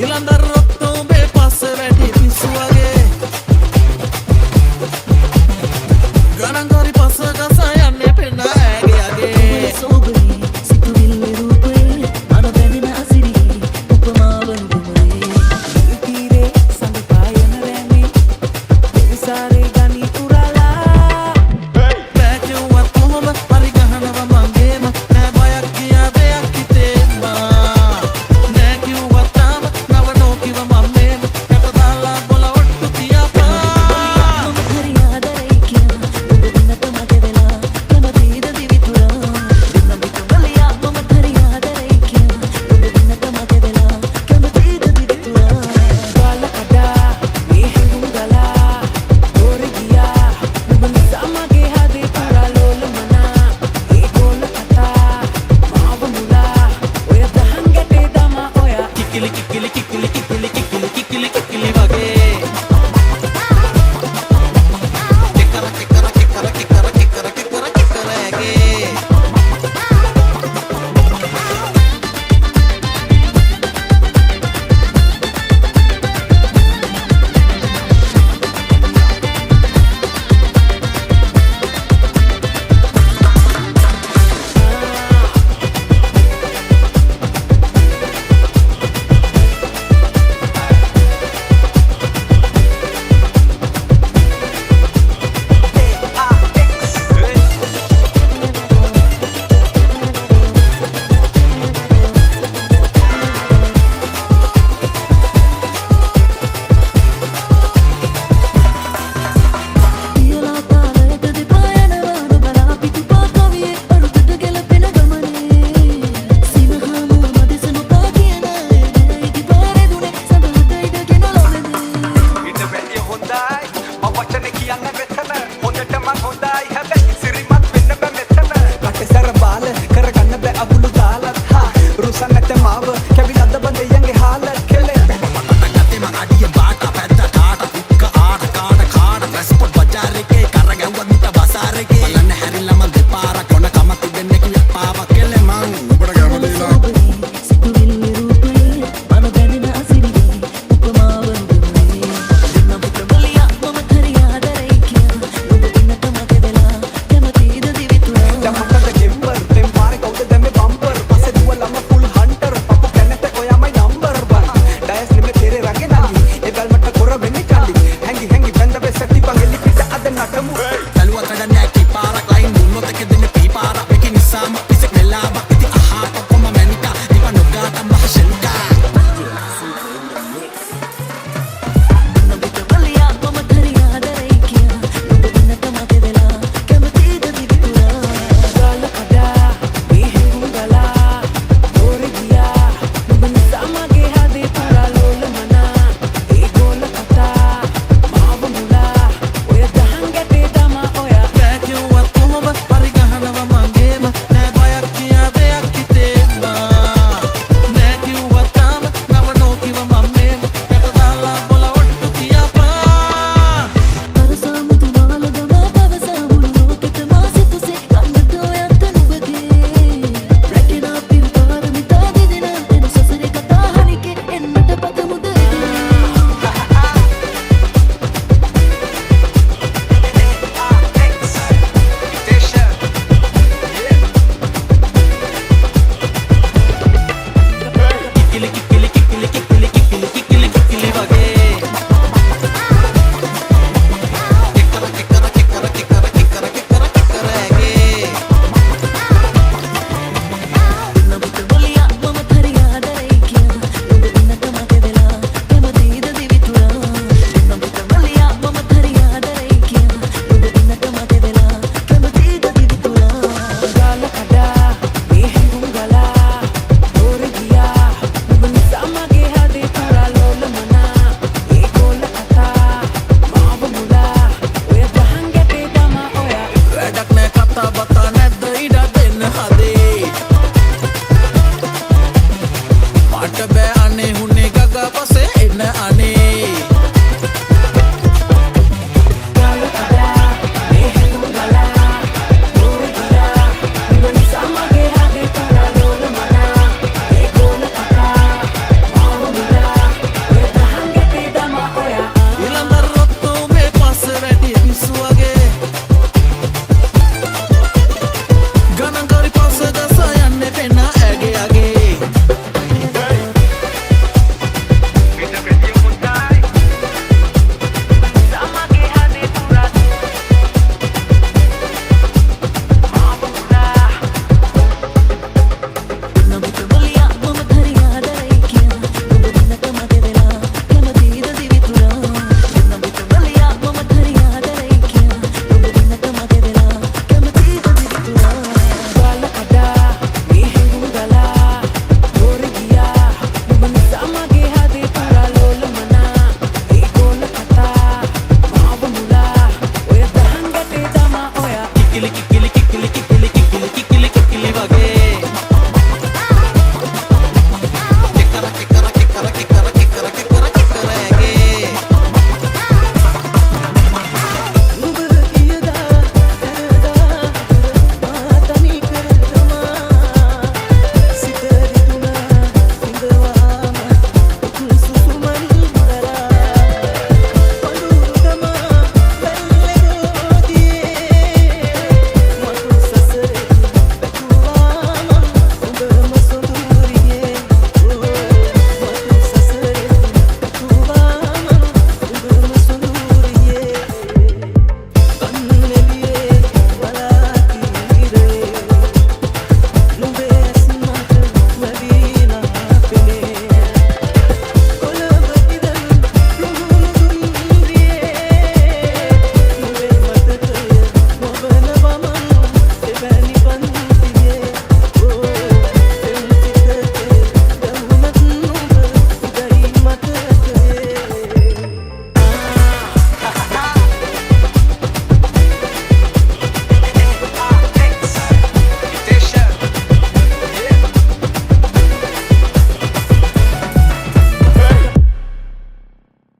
ඉලන්දර රොක්තෝඹේ පස්සේ වැටි පිස්සු වගේ ගණන් කරි පස්ස ගසා යන්නේ පෙන්න ඇගේ අගේ සෝබරි සිතුවිල්ලේ රූපේ අර බැඳෙන අසිරි උපමාව නුඹේ ඉතිරේ සඳ පායන රැමේ විසාරේ ගනි පුරලා බෑ කිව්වත් කොහොම පරි ගහනවා මංගේම නෑ බයක් කියා දෙයක් හිතේම නෑ කිව්වත් තාම නව නොකිව මම මේම කැප දාලා බොල ඔට්ටු තියාපා මම හරි ආදරේ කියා ඔබ දිනට මගේ වෙලා කැමතිද දිවිතුරා දින විකවලියා මම හරි ආදරේ කියා ඔබ දිනට මගේ වෙලා කැමතිද දිවිතුරා ගාල කඩා මේ හිඟුම් ගලා දොර ගියා ඔබ නිසා මගේ හදේ පුරා ලෝලමනා ඒ ගෝල කතා මාව මුලා ඔය දහන් ගැටේ දමා ඔයා කිකිලි කිකිලි කිකිලි කිකිලි